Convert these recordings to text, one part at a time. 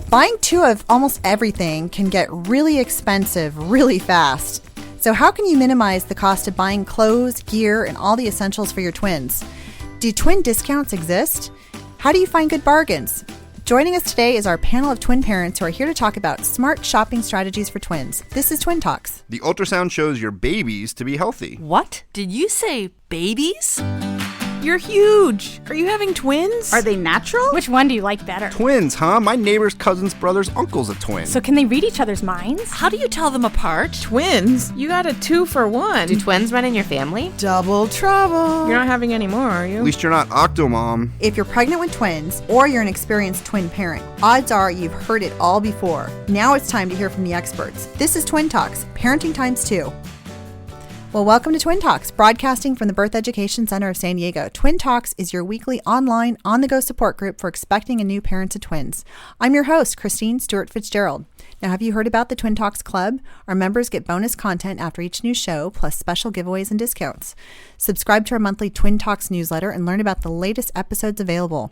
Buying two of almost everything can get really expensive really fast. So how can you minimize the cost of buying clothes, gear, and all the essentials for your twins? Do twin discounts exist? How do you find good bargains? Joining us today is our panel of twin parents who are here to talk about smart shopping strategies for twins. This is Twin Talks. The ultrasound shows your babies to be healthy. What? Did you say babies? You're huge. Are you having twins? Are they natural? Which one do you like better? Twins, huh? My neighbor's cousin's brother's uncle's a twin. So can they read each other's minds? How do you tell them apart? Twins? You got a 2-for-1. Do twins run in your family? Double trouble. You're not having any more, are you? At least you're not Octomom. If you're pregnant with twins or you're an experienced twin parent, odds are you've heard it all before. Now it's time to hear from the experts. This is Twin Talks, Parenting Times 2. Well, welcome to Twin Talks, broadcasting from the Birth Education Center of San Diego. Twin Talks is your weekly online, on-the-go support group for expecting and new parents of twins. I'm your host, Christine Stewart Fitzgerald. Now, have you heard about the Twin Talks Club? Our members get bonus content after each new show, plus special giveaways and discounts. Subscribe to our monthly Twin Talks newsletter and learn about the latest episodes available.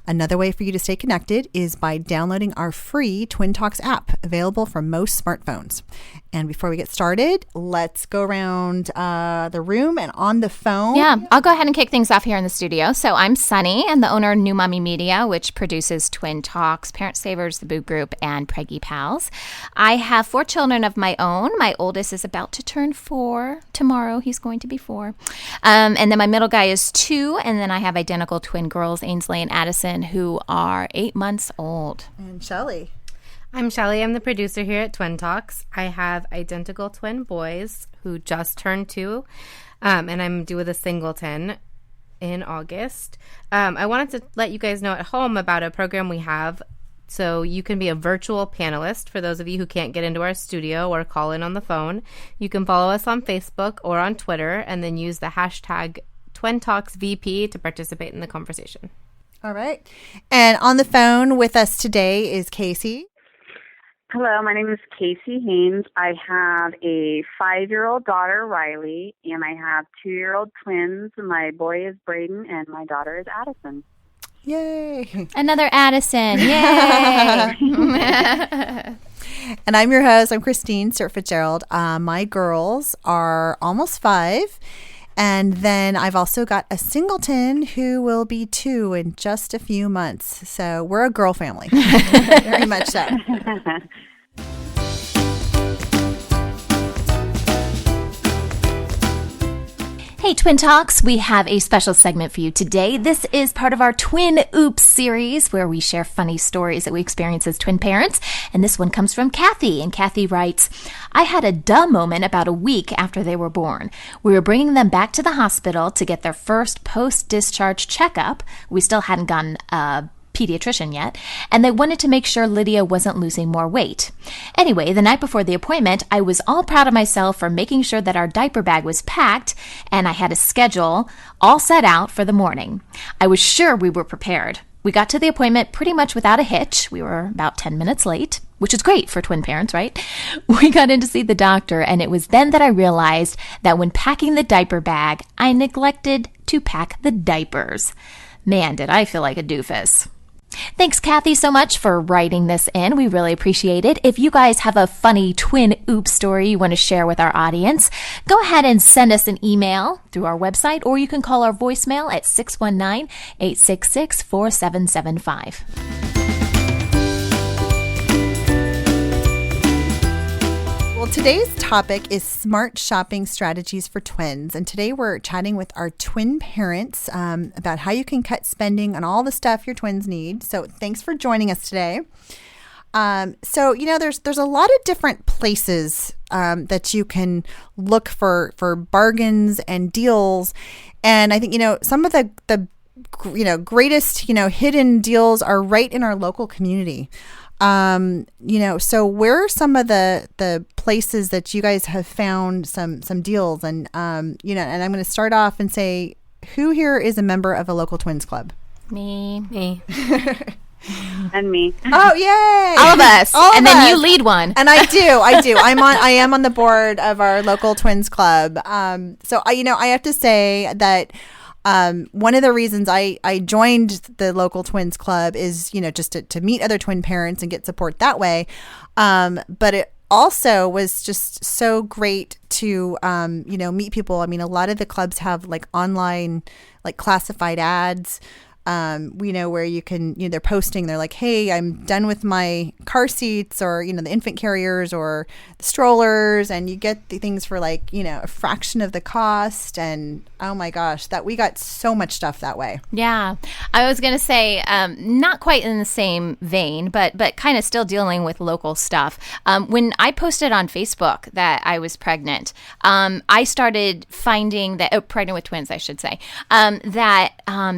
Another way for you to stay connected is by downloading our free Twin Talks app, available for most smartphones. And before we get started, let's go around the room and on the phone. Yeah, I'll go ahead and kick things off here in the studio. So I'm Sunny, and the owner of New Mommy Media, which produces Twin Talks, Parent Savers, The Boob Group, and Preggy Pals. I have 4 children of my own. My oldest is about to turn 4 tomorrow. He's going to be 4. And then my middle guy is 2, and then I have identical twin girls, Ainsley and Addison, who are 8 months old. And Shelly. I'm Shelly. I'm the producer here at Twin Talks. I have identical twin boys who just turned 2, and I'm due with a singleton in August. I wanted to let you guys know at home about a program we have. So you can be a virtual panelist for those of you who can't get into our studio or call in on the phone. You can follow us on Facebook or on Twitter and then use the hashtag TwinTalksVP to participate in the conversation. All right. And on the phone with us today is Casey. Hello, my name is Casey Haynes. I have a 5-year-old daughter, Riley, and I have 2-year-old twins. My boy is Braden, and my daughter is Addison. Yay. Another Addison. Yay. And I'm your host. I'm Christine Stewart Fitzgerald. My girls are almost 5. And then I've also got a singleton who will be 2 in just a few months. So we're a girl family. Very much so. Hey, Twin Talks, we have a special segment for you today. This is part of our Twin Oops series where we share funny stories that we experience as twin parents. And this one comes from Kathy. And Kathy writes, I had a duh moment about a week after they were born. We were bringing them back to the hospital to get their first post-discharge checkup. We still hadn't gotten a pediatrician yet, and they wanted to make sure Lydia wasn't losing more weight. Anyway, the night before the appointment, I was all proud of myself for making sure that our diaper bag was packed, and I had a schedule all set out for the morning. I was sure we were prepared. We got to the appointment pretty much without a hitch. We were about 10 minutes late, which is great for twin parents, right? We got in to see the doctor, and it was then that I realized that when packing the diaper bag, I neglected to pack the diapers. Man, did I feel like a doofus. Thanks, Kathy, so much for writing this in. We really appreciate it. If you guys have a funny twin oops story you want to share with our audience, go ahead and send us an email through our website, or you can call our voicemail at 619-866-4775. Well, today's topic is smart shopping strategies for twins. And today we're chatting with our twin parents about how you can cut spending on all the stuff your twins need. So thanks for joining us today. There's a lot of different places that you can look for bargains and deals. And I think, some of the greatest, hidden deals are right in our local community. So where are some of the places that you guys have found some deals? And, and I'm going to start off and say, who here is a member of a local twins club? Me. And me. Oh, yay! All of us. Then you lead one. And I do. I am on the board of our local twins club. So I have to say that One of the reasons I joined the local twins club is, just to meet other twin parents and get support that way. But it also was just so great to, meet people. I mean, a lot of the clubs have like online, like classified ads, where you can, they're posting, they're like, hey, I'm done with my car seats or, the infant carriers or the strollers. And you get the things for like, a fraction of the cost. And oh my gosh, that we got so much stuff that way. Yeah. I was going to say, not quite in the same vein, but kind of still dealing with local stuff. When I posted on Facebook that I was pregnant, I started finding that, pregnant with twins, I should say, that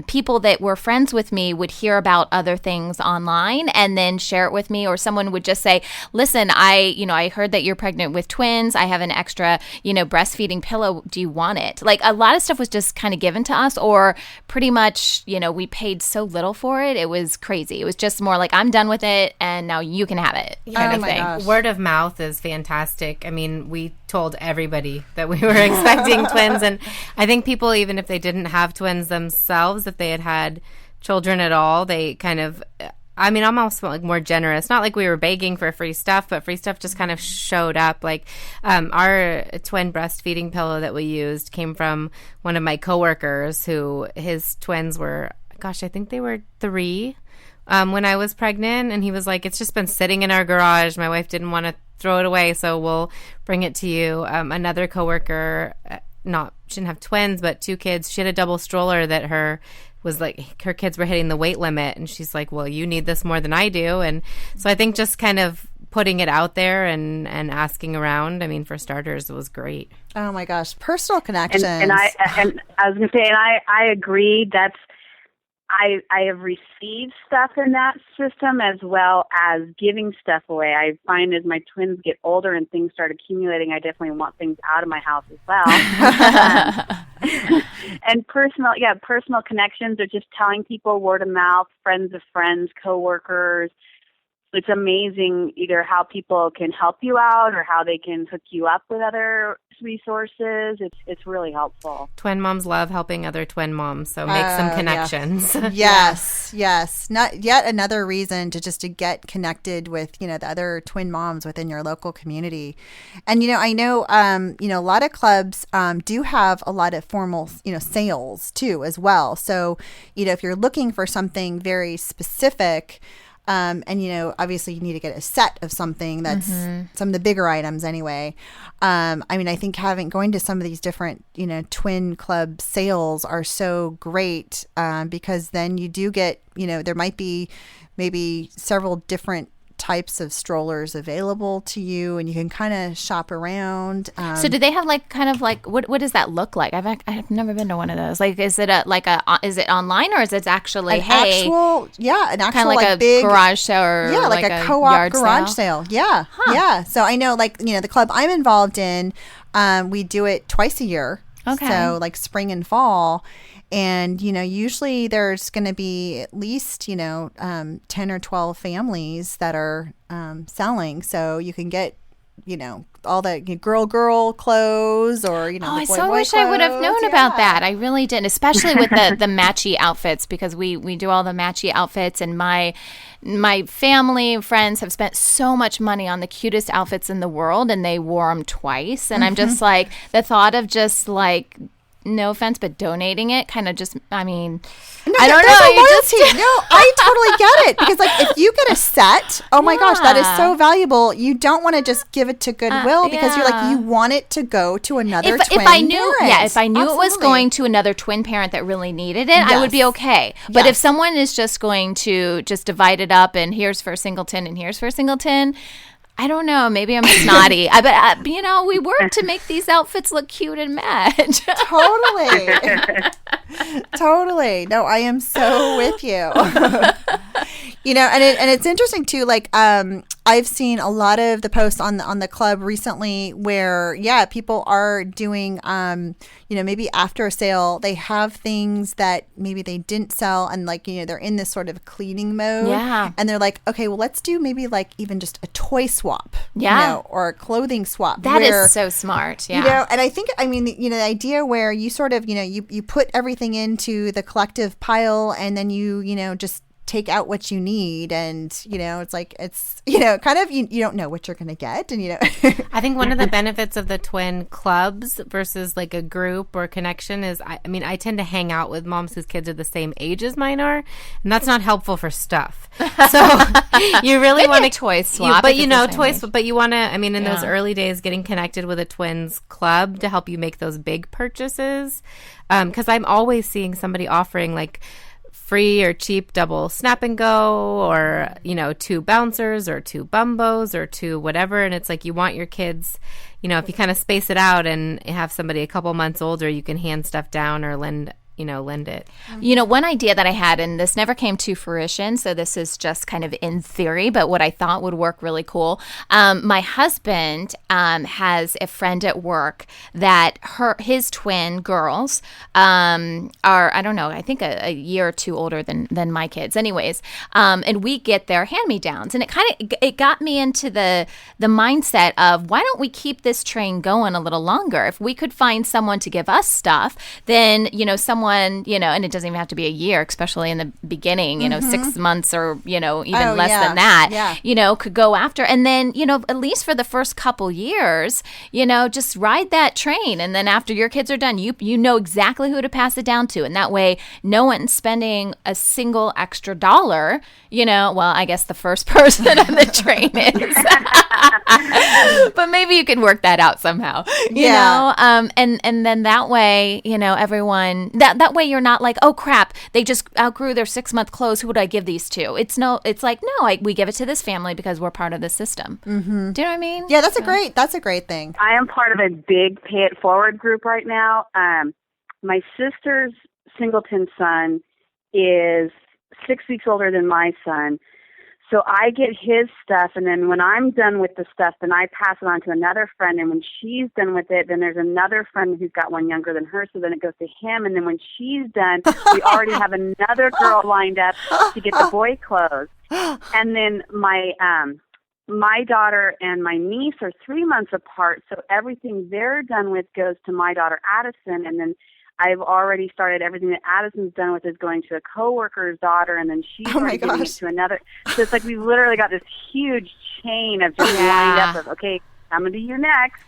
people that were friends with me would hear about other things online and then share it with me, or someone would just say, listen, I heard that you're pregnant with twins. I have an extra, breastfeeding pillow. Do you want it? Like a lot of stuff was just kind of given to us, or pretty much, we paid so little for it. It was crazy. It was just more like, I'm done with it and now you can have it kind of thing. Gosh. Word of mouth is fantastic. I mean, we told everybody that we were expecting twins, and I think people, even if they didn't have twins themselves, if they had children at all, they kind of, I'm almost like more generous. Not like we were begging for free stuff, but free stuff just kind of showed up. Like our twin breastfeeding pillow that we used came from one of my coworkers who his twins were, I think they were 3 when I was pregnant. And he was like, it's just been sitting in our garage. My wife didn't want to throw it away, so we'll bring it to you. Another coworker, she didn't have twins, but 2 kids. She had a double stroller that her kids were hitting the weight limit, and she's like, well, you need this more than I do. And so I think just kind of putting it out there and asking around, for starters, it was great. Oh my gosh, personal connections. And I was going to say, and I agree, I have received stuff in that system as well as giving stuff away. I find as my twins get older and things start accumulating, I definitely want things out of my house as well. And personal connections are just telling people, word of mouth, friends of friends, coworkers. It's amazing either how people can help you out or how they can hook you up with other resources. It's really helpful. Twin moms love helping other twin moms, so make some connections. Yeah. Yes. Not yet another reason to get connected with, the other twin moms within your local community. And, I know, a lot of clubs do have a lot of formal, sales too as well. So, if you're looking for something very specific, and, obviously you need to get a set of something that's some of the bigger items anyway. I think going to some of these different, twin club sales are so great because then you do get, there might be maybe several different types of strollers available to you, and you can kind of shop around. So do they have what does that look like? I've never been to one of those. Like, is it is it online, or is it actually an actual kind of like a big garage sale, or like a co-op garage sale? Yeah. Yeah. So I know, the club I'm involved in, we do it twice a year. Okay. So like spring and fall. And, usually there's going to be at least, 10 or 12 families that are selling. So you can get, all the girl clothes or, I so wish I would have known about that. I really didn't, especially with the matchy outfits, because we do all the matchy outfits, and my family and friends have spent so much money on the cutest outfits in the world, and they wore them twice. And I'm just like, the thought of just like, no offense, but donating it kind of just, I don't know. I totally get it. Because if you get a set, oh my gosh, that is so valuable. You don't want to just give it to Goodwill because you're like, you want it to go to another twin parent. If I knew it was going to another twin parent that really needed it, I would be okay. But if someone is just going to just divide it up and here's for a singleton and here's for a singleton, I don't know. Maybe I'm snotty. But we work to make these outfits look cute and match. Totally. No, I am so with you. And it's interesting too. Like, I've seen a lot of the posts on the club recently where, people are doing, maybe after a sale, they have things that maybe they didn't sell, and like, they're in this sort of cleaning mode. Yeah. And they're like, okay, well, let's do maybe like even just a toy swap. Yeah. Or a clothing swap. That is so smart. Yeah. And I think, the idea where you sort of, you put everything into the collective pile, and then you just take out what you need, and it's like, it's kind of, you don't know what you're gonna get, and I think one of the benefits of the twin clubs versus like a group or connection is, I tend to hang out with moms whose kids are the same age as mine are, and that's not helpful for stuff. So you really want to toy swap, but but you want to, in those early days, getting connected with a twins club to help you make those big purchases, because I'm always seeing somebody offering like free or cheap double snap and go, or 2 bouncers or 2 bumbos or 2 whatever, and it's like, you want your kids, if you kind of space it out and have somebody a couple months older, you can hand stuff down or lend it. One idea that I had, and this never came to fruition, so this is just kind of in theory, but what I thought would work really cool. My husband has a friend at work that his twin girls are, I don't know, I think a year or 2 older than my kids. Anyways, and we get their hand-me-downs, and it got me into the mindset of, why don't we keep this train going a little longer? If we could find someone to give us stuff, then someone, and it doesn't even have to be a year, especially in the beginning, 6 months or, even less than that, could go after. And then, at least for the first couple years, just ride that train. And then after your kids are done, you know exactly who to pass it down to. And that way, no one's spending a single extra dollar, well, I guess the first person on the train is. But maybe you can work that out somehow, you know? And then that way, everyone, that way you're not like, oh crap, they just outgrew their 6-month clothes, who would I give these to? It's like, no, we give it to this family because we're part of the system. Mm-hmm. Do you know what I mean? Yeah, that's a great thing. I am part of a big Pay It Forward group right now. My sister's singleton son is 6 weeks older than my son. So I get his stuff, and then when I'm done with the stuff, then I pass it on to another friend, and when she's done with it, then there's another friend who's got one younger than her, so then it goes to him, and then when she's done, we already have another girl lined up to get the boy clothes. And then my daughter and my niece are 3 months apart, so everything they're done with goes to my daughter Addison, and then I've already started everything that Addison's done with is going to a coworker's daughter, and then she's giving it to another. So it's like we've literally got this huge chain of just lined up of, okay, I'm going to do you next.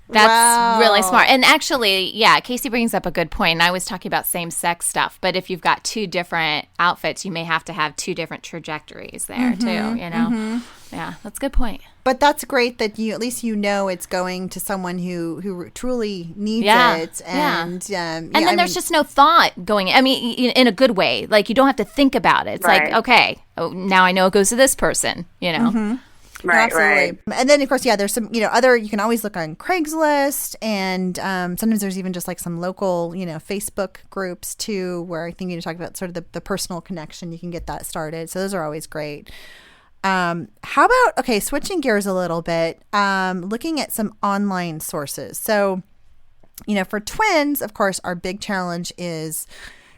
That's really smart. And actually, Casey brings up a good point. And I was talking about same-sex stuff, but if you've got 2 different outfits, you may have to have 2 different trajectories there too, Mm-hmm. Yeah, that's a good point. But that's great that you, at least it's going to someone who truly needs it. And then there's just no thought going, in a good way. Like, you don't have to think about it. It's like, okay, now I know it goes to this person, Mm-hmm. Right, absolutely. Right. And then, of course, there's some, other, you can always look on Craigslist, and sometimes there's even just like some local, Facebook groups too, where I think you talk about sort of the personal connection. You can get that started. So those are always great. How about, switching gears a little bit, looking at some online sources. So, for twins, of course, our big challenge is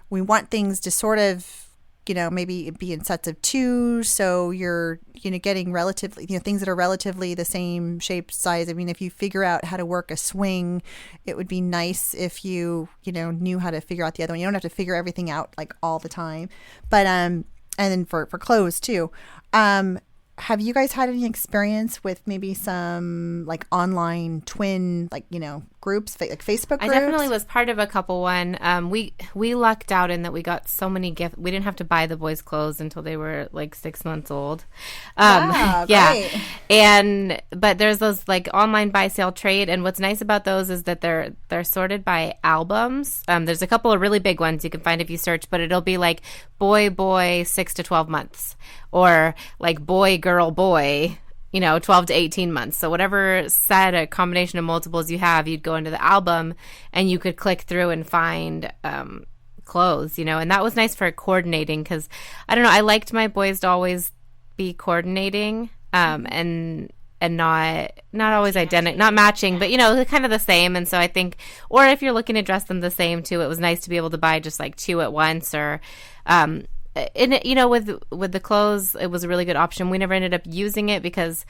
we want things to sort of, maybe be in sets of 2. So you're, getting relatively, things that are relatively the same shape, size. If you figure out how to work a swing, it would be nice if you, knew how to figure out the other one. You don't have to figure everything out like all the time. But, and then for clothes too. Have you guys had any experience with maybe some like online twin, like, groups, like Facebook groups? I definitely was part of a couple one. We lucked out in that we got so many gifts. We didn't have to buy the boys' clothes until they were like 6 months old. Great. But there's those like online buy, sale, trade. And what's nice about those is that they're sorted by albums. There's a couple of really big ones you can find if you search, but it'll be like boy, 6 to 12 months, or like boy, girl, boy, 12 to 18 months. So whatever set, a combination of multiples you have, you'd go into the album and you could click through and find clothes, and that was nice for coordinating because I don't know, I liked my boys to always be coordinating and not always identical, not matching, but kind of the same. And so I think, or if you're looking to dress them the same too, it was nice to be able to buy just like 2 at once, or with the clothes, it was a really good option. We never ended up using it because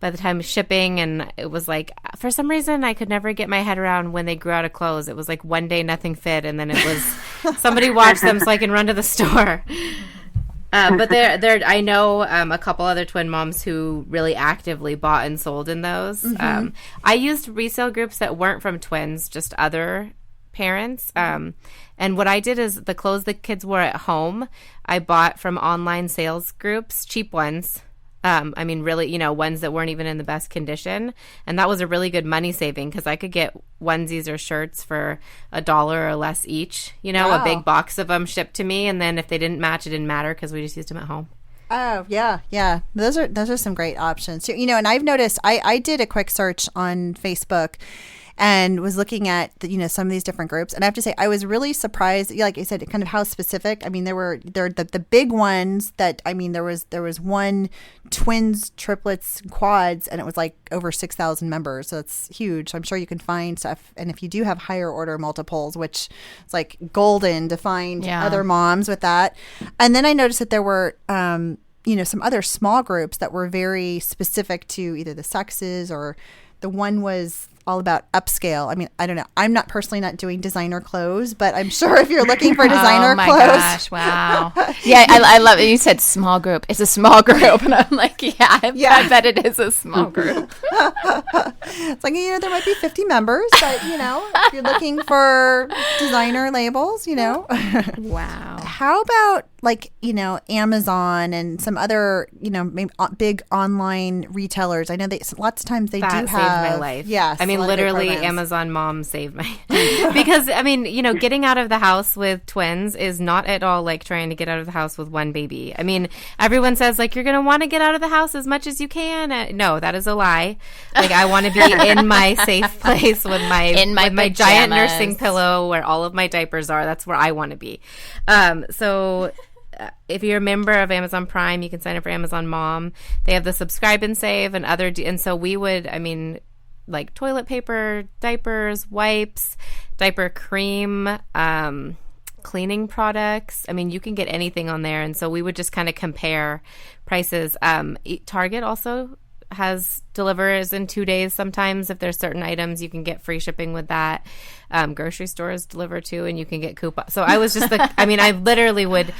by the time of shipping, and it was like, for some reason, I could never get my head around when they grew out of clothes. It was like one day nothing fit, and then it was somebody watch them so I can run to the store. But I know a couple other twin moms who really actively bought and sold in those. Mm-hmm. I used resale groups that weren't from twins, just other parents. And what I did is the clothes the kids wore at home, I bought from online sales groups, cheap ones. Really, ones that weren't even in the best condition. And that was a really good money saving because I could get onesies or shirts for $1 or less each, Wow. A big box of them shipped to me. And then if they didn't match, it didn't matter because we just used them at home. Oh, yeah. Yeah. Those are some great options. And I've noticed, I did a quick search on Facebook and was looking at some of these different groups, and I have to say I was really surprised. Like I said, kind of how specific. I mean, there were the big ones that there was one twins, triplets, quads, and it was like over 6,000 members. So it's huge. So I'm sure you can find stuff, and if you do have higher order multiples, which is like golden to find other moms with that. And then I noticed that there were some other small groups that were very specific to either the sexes, or the one was all about upscale. I mean, I don't know. I'm not doing designer clothes, but I'm sure if you're looking for designer clothes. Oh my gosh, wow. Yeah, I love it. You said small group. It's a small group. And I'm like, I bet it is a small group. It's like, there might be 50 members, but, if you're looking for designer labels, Wow. How about Amazon and some other, maybe big online retailers? I know lots of times they that do saved have. my life. Yes. Literally Amazon mom saved my because getting out of the house with twins is not at all like trying to get out of the house with one baby. I mean, everyone says like you're going to want to get out of the house as much as you can. No, that is a lie. Like I want to be in my safe place with my giant nursing pillow where all of my diapers are. That's where I want to be. So if you're a member of Amazon Prime, you can sign up for Amazon Mom. They have the subscribe and save and other, and so we would, like toilet paper, diapers, wipes, diaper cream, cleaning products. You can get anything on there. And so we would just kind of compare prices. Target also has delivers in 2 days. Sometimes if there's certain items, you can get free shipping with that. Grocery stores deliver too, and you can get coupons. So I was just I literally would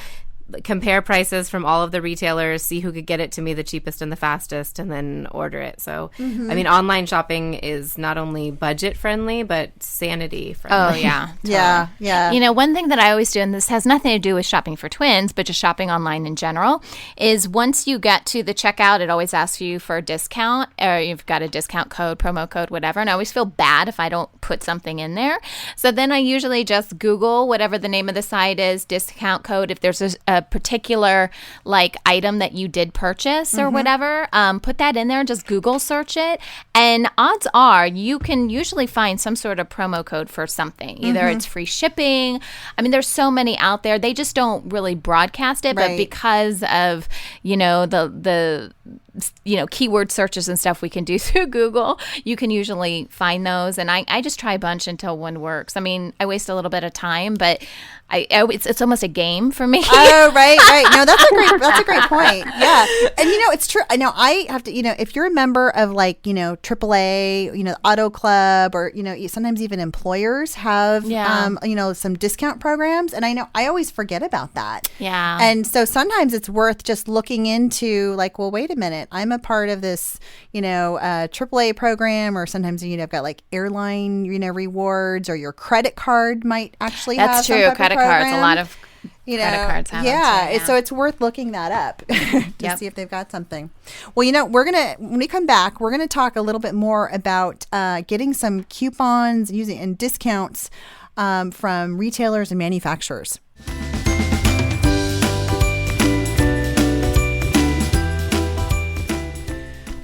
compare prices from all of the retailers, see who could get it to me the cheapest and the fastest, and then order it. So, online shopping is not only budget friendly, but sanity friendly. Oh, yeah. Yeah. Yeah. One thing that I always do, and this has nothing to do with shopping for twins, but just shopping online in general, is once you get to the checkout, it always asks you for a discount, or you've got a discount code, promo code, whatever. And I always feel bad if I don't put something in there. So then I usually just Google whatever the name of the site is, discount code. If there's a particular item that you did purchase or whatever, put that in there, just Google search it, and odds are you can usually find some sort of promo code for something. Either it's free shipping. There's so many out there. They just don't really broadcast it, but because of the keyword searches and stuff we can do through Google, you can usually find those. And I just try a bunch until one works. I waste a little bit of time, but it's almost a game for me. Oh, right. No, that's a great point. Yeah. And it's true. I know I have to, if you're a member of AAA, Auto Club, or, sometimes even employers have, some discount programs. And I know I always forget about that. Yeah. And so sometimes it's worth just looking into well, wait a minute, I'm a part of this, AAA program, or sometimes, I've got airline, rewards, or your credit card might actually have That's some true. type of Credit cards. A lot of credit cards have them too, so it's worth looking that up to see if they've got something. Well, when we come back, we're gonna talk a little bit more about getting some coupons and discounts from retailers and manufacturers.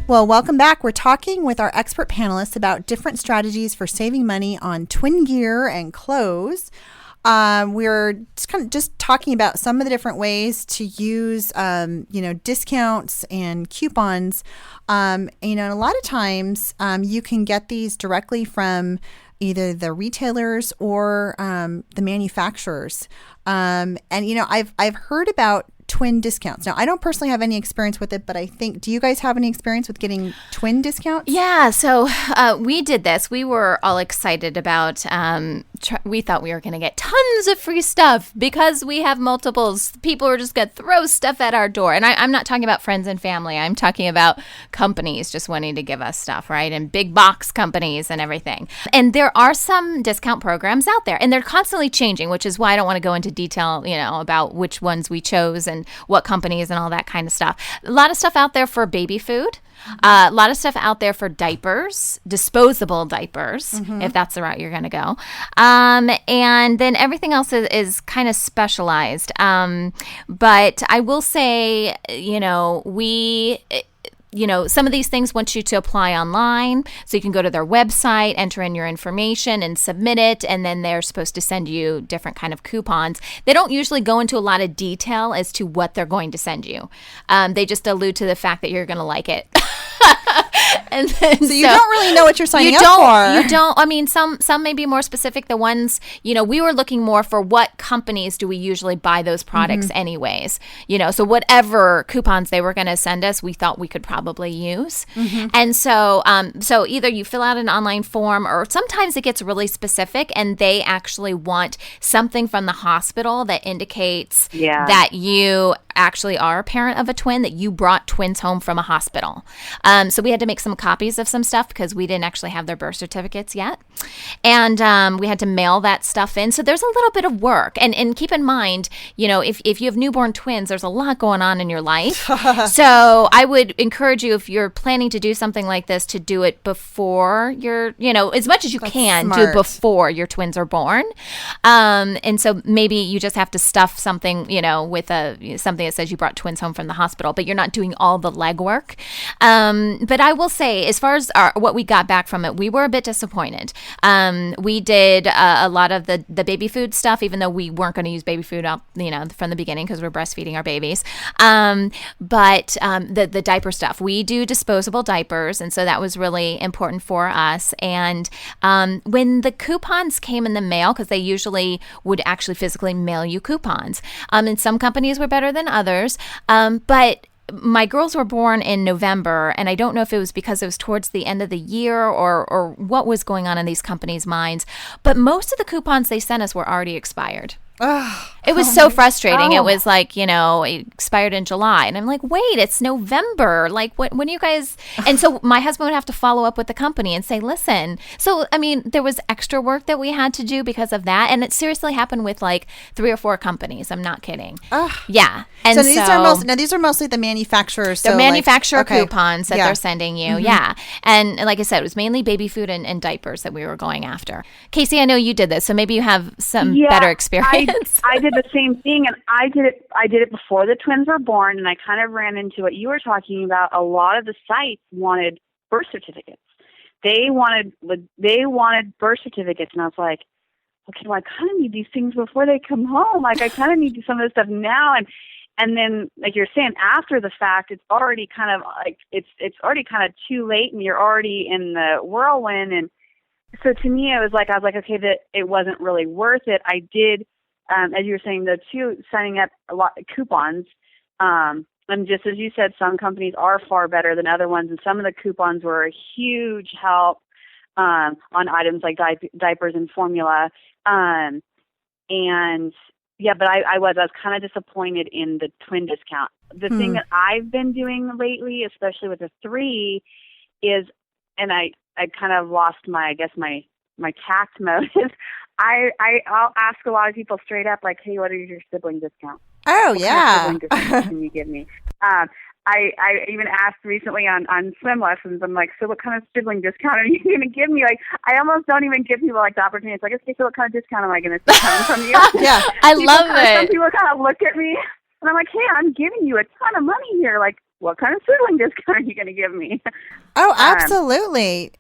Well, welcome back. We're talking with our expert panelists about different strategies for saving money on twin gear and clothes. we were just talking about some of the different ways to use, discounts and coupons. And a lot of times you can get these directly from either the retailers or the manufacturers. And I've heard about twin discounts. Now, I don't personally have any experience with it, but I think, do you guys have any experience with getting twin discounts? Yeah, so we did this. We were all excited about, we thought we were going to get tons of free stuff because we have multiples. People are just going to throw stuff at our door. And I'm not talking about friends and family. I'm talking about companies just wanting to give us stuff, right? And big box companies and everything. And there are some discount programs out there, and they're constantly changing, which is why I don't want to go into detail, about which ones we chose and what companies and all that kind of stuff. A lot of stuff out there for baby food. A lot of stuff out there for diapers, disposable diapers, if that's the route you're going to go. And then everything else is kind of specialized. But I will say, some of these things want you to apply online, so you can go to their website, enter in your information and submit it, and then they're supposed to send you different kind of coupons. They don't usually go into a lot of detail as to what they're going to send you. They just allude to the fact that you're going to like it. And then, so you don't really know what you're signing up for. You don't. I mean, some may be more specific. The ones, we were looking more for what companies do we usually buy those products anyways. So whatever coupons they were going to send us, we thought we could probably use. And so either you fill out an online form, or sometimes it gets really specific and they actually want something from the hospital that indicates that you actually are a parent of a twin, that you brought twins home from a hospital. So we had to make some copies of some stuff because we didn't actually have their birth certificates yet. And we had to mail that stuff in. So there's a little bit of work. And keep in mind, if you have newborn twins, there's a lot going on in your life. So I would encourage you, if you're planning to do something like this, to do it before you're, as much as you can, do it before your twins are born. And so maybe you just have to stuff something, with something that says you brought twins home from the hospital, but you're not doing all the legwork. But I will say, as far as what we got back from it, we were a bit disappointed. We did a lot of the baby food stuff, even though we weren't going to use baby food out, from the beginning because we're breastfeeding our babies. But the diaper stuff, we do disposable diapers, and so that was really important for us. And when the coupons came in the mail, because they usually would actually physically mail you coupons, and some companies were better than others, but my girls were born in November, and I don't know if it was because it was towards the end of the year or what was going on in these companies' minds, but most of the coupons they sent us were already expired. It was so frustrating. It was like, it expired in July. And I'm like, wait, it's November. Like, when you guys... And so my husband would have to follow up with the company and say, listen. So, I mean, there was extra work that we had to do because of that. And it seriously happened with like 3 or 4 companies. I'm not kidding. Yeah. And so these are mostly the manufacturers. The manufacturer coupons that they're sending you. Yeah. And like I said, it was mainly baby food and diapers that we were going after. Casey, I know you did this, so maybe you have some better experience. I did the same thing, and I did it before the twins were born, and I kind of ran into what you were talking about. A lot of the sites wanted birth certificates. They wanted birth certificates, and I was like, okay, well, I kind of need these things before they come home. Like, I kind of need some of this stuff now, and then, like you're saying, after the fact, it's already kind of like it's already kind of too late, and you're already in the whirlwind. And so to me, I was like, okay, that it wasn't really worth it. I did. As you were saying, signing up a lot of coupons, and just as you said, some companies are far better than other ones, and some of the coupons were a huge help on items like diapers and formula. But I was kind of disappointed in the twin discount. The thing that I've been doing lately, especially with the 3, is, and I kind of lost my tact mode. I'll ask a lot of people straight up, like, hey, what is your sibling discount? Oh, yeah. What kind of sibling discount can you give me? I even asked recently on swim lessons, I'm like, so what kind of sibling discount are you going to give me? Like, I almost don't even give people, like, the opportunity. It's like, okay, so what kind of discount am I going to see coming from you? Yeah, I love it. Some people kind of look at me, and I'm like, hey, I'm giving you a ton of money here. Like, what kind of sibling discount are you going to give me? Oh, absolutely.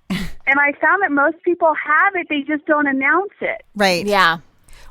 And I found that most people have it. They just don't announce it. Right. Yeah.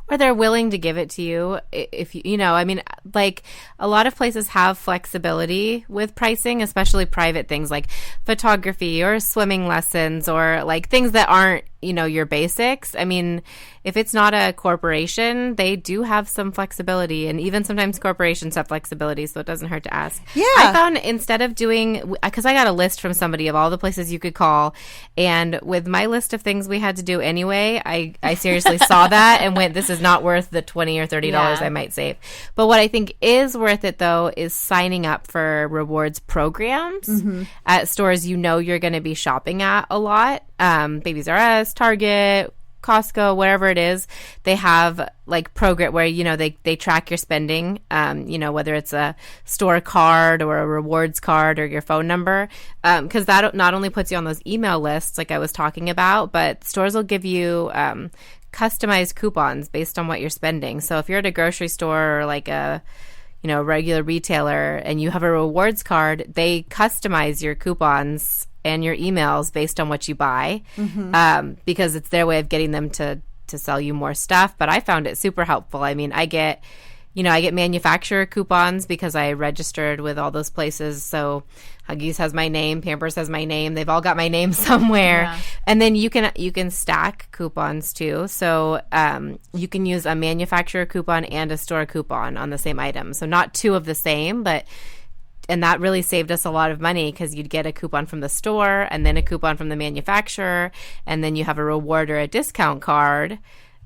or they're willing to give it to you. If you know, I mean, like a lot of places have flexibility with pricing, especially private things like photography or swimming lessons or like things that aren't, your basics. I mean, if it's not a corporation, they do have some flexibility, and even sometimes corporations have flexibility, so it doesn't hurt to ask. Yeah. I found instead of doing, because I got a list from somebody of all the places you could call, and with my list of things we had to do anyway, I seriously saw that and went, this is not worth the $20 or $30 I might save. But what I think is worth it, though, is signing up for rewards programs at stores you're going to be shopping at a lot. Babies R Us, Target, Costco, whatever it is, they have like program where, they track your spending, whether it's a store card or a rewards card or your phone number. Because that not only puts you on those email lists like I was talking about, but stores will give you customized coupons based on what you're spending. So if you're at a grocery store or like a regular retailer and you have a rewards card, they customize your coupons and your emails based on what you buy, because it's their way of getting them to sell you more stuff. But I found it super helpful. I mean, I get manufacturer coupons because I registered with all those places. So Huggies has my name, Pampers has my name. They've all got my name somewhere. Yeah. And then you can stack coupons too. So you can use a manufacturer coupon and a store coupon on the same item. So not two of the same, and that really saved us a lot of money because you'd get a coupon from the store and then a coupon from the manufacturer, and then you have a reward or a discount card,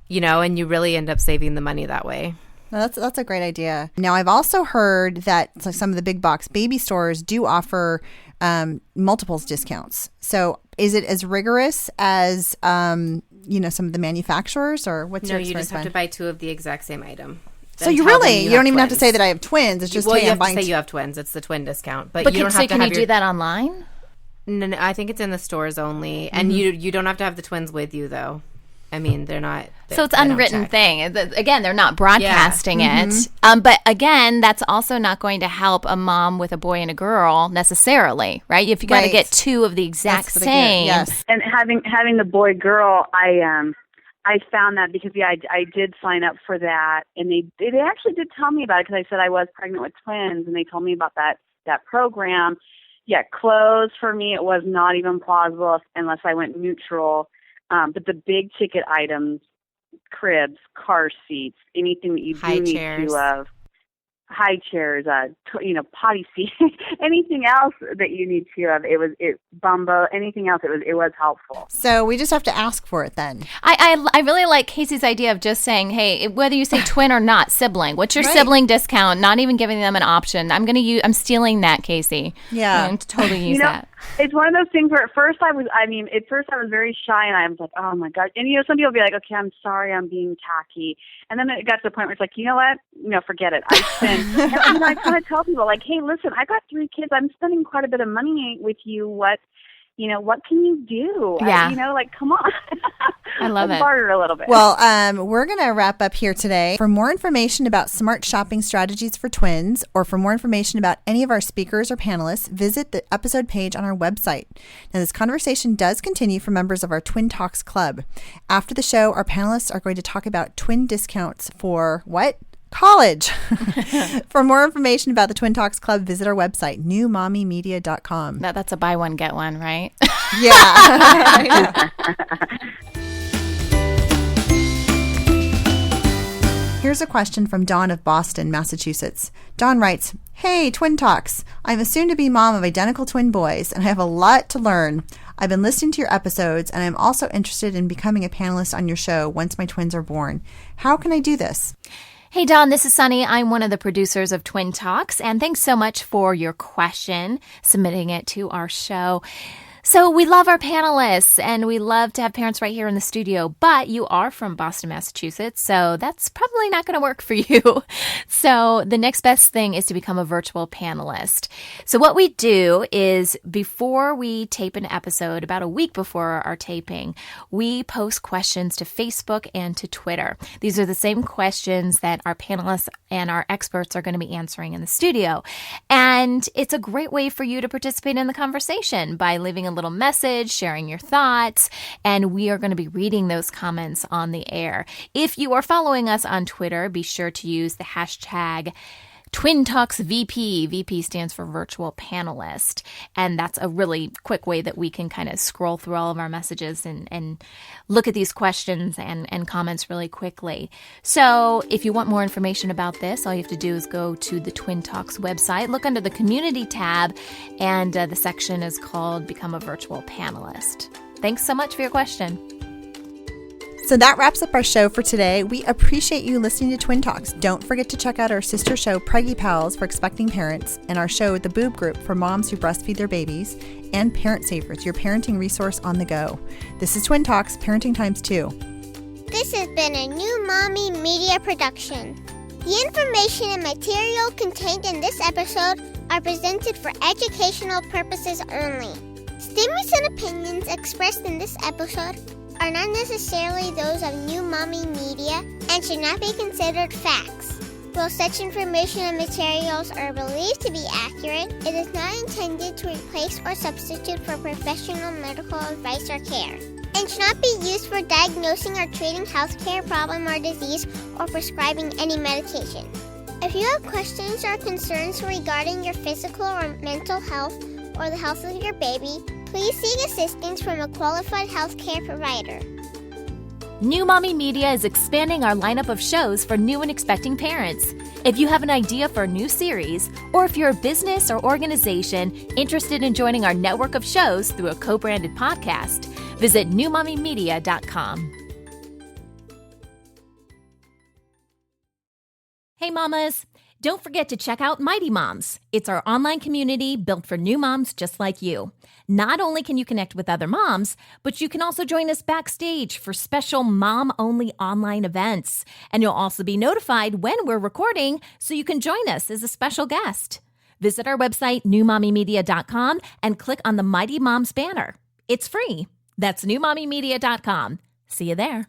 and you really end up saving the money that way. No, that's a great idea. Now, I've also heard that some of the big box baby stores do offer multiples discounts. So is it as rigorous as, some of the manufacturers, or what's your experience? No, you just have to buy two of the exact same item. So you don't even have to say that I have twins. It's just, you have to say you have twins. It's the twin discount. But you don't have to can you do that online? No, I think it's in the stores only. And you don't have to have the twins with you, though. I mean, they're not. So it's an unwritten thing. Again, they're not broadcasting it. But again, that's also not going to help a mom with a boy and a girl necessarily, right? If you got to get two of the exact same. Yes. And having the boy girl, I found that because I did sign up for that, and they actually did tell me about it because I said I was pregnant with twins, and they told me about that program. Yeah, clothes for me, it was not even plausible unless I went neutral. But the big ticket items, cribs, car seats, anything that you do need two of, high chairs, potty seats, anything else that you need two of, Bumbo, anything else, it was helpful. So we just have to ask for it then. I really like Casey's idea of just saying, hey, whether you say twin or not, sibling, what's your sibling discount? Not even giving them an option. I'm stealing that, Casey. Yeah. I'm totally use that. It's one of those things where at first I was very shy, and I was like, oh my God. And some people will be like, okay, I'm sorry, I'm being tacky. And then it got to the point where it's like, you know what? No, forget it. I spend, and I kind of tell people like, hey, listen, I got 3 kids. I'm spending quite a bit of money with you. What can you do? Yeah. Come on. I love it. Barter a little bit. Well, we're going to wrap up here today. For more information about smart shopping strategies for twins, or for more information about any of our speakers or panelists, visit the episode page on our website. Now, this conversation does continue for members of our Twin Talks Club. After the show, our panelists are going to talk about twin discounts for what? College. For more information about the Twin Talks Club, visit our website, newmommymedia.com. That's a buy one, get one, right? Yeah. Here's a question from Dawn of Boston, Massachusetts. Dawn writes, hey, Twin Talks. I'm a soon-to-be mom of identical twin boys, and I have a lot to learn. I've been listening to your episodes, and I'm also interested in becoming a panelist on your show once my twins are born. How can I do this? Hey, Dawn, this is Sunny. I'm one of the producers of Twin Talks, and thanks so much for your question, submitting it to our show. So we love our panelists, and we love to have parents right here in the studio, but you are from Boston, Massachusetts, so that's probably not going to work for you. So the next best thing is to become a virtual panelist. So what we do is before we tape an episode, about a week before our taping, we post questions to Facebook and to Twitter. These are the same questions that our panelists and our experts are going to be answering in the studio. And it's a great way for you to participate in the conversation by leaving a little message, sharing your thoughts, and we are going to be reading those comments on the air. If you are following us on Twitter, be sure to use the hashtag Twin Talks VP. VP stands for virtual panelist. And that's a really quick way that we can kind of scroll through all of our messages and look at these questions and comments really quickly. So if you want more information about this, all you have to do is go to the Twin Talks website, look under the community tab, and the section is called Become a Virtual Panelist. Thanks so much for your question. So that wraps up our show for today. We appreciate you listening to Twin Talks. Don't forget to check out our sister show, Preggy Pals, for expecting parents, and our show, The Boob Group, for moms who breastfeed their babies, and Parent Savers, your parenting resource on the go. This is Twin Talks, Parenting Times 2. This has been a New Mommy Media production. The information and material contained in this episode are presented for educational purposes only. Statements and opinions expressed in this episode are not necessarily those of New Mommy Media and should not be considered facts. While such information and materials are believed to be accurate, it is not intended to replace or substitute for professional medical advice or care, and should not be used for diagnosing or treating healthcare problem or disease or prescribing any medication. If you have questions or concerns regarding your physical or mental health or the health of your baby, please seek assistance from a qualified healthcare provider. New Mommy Media is expanding our lineup of shows for new and expecting parents. If you have an idea for a new series, or if you're a business or organization interested in joining our network of shows through a co-branded podcast, visit newmommymedia.com. Hey mamas, don't forget to check out Mighty Moms. It's our online community built for new moms just like you. Not only can you connect with other moms, but you can also join us backstage for special mom-only online events. And you'll also be notified when we're recording so you can join us as a special guest. Visit our website, newmommymedia.com, and click on the Mighty Moms banner. It's free. That's newmommymedia.com. See you there.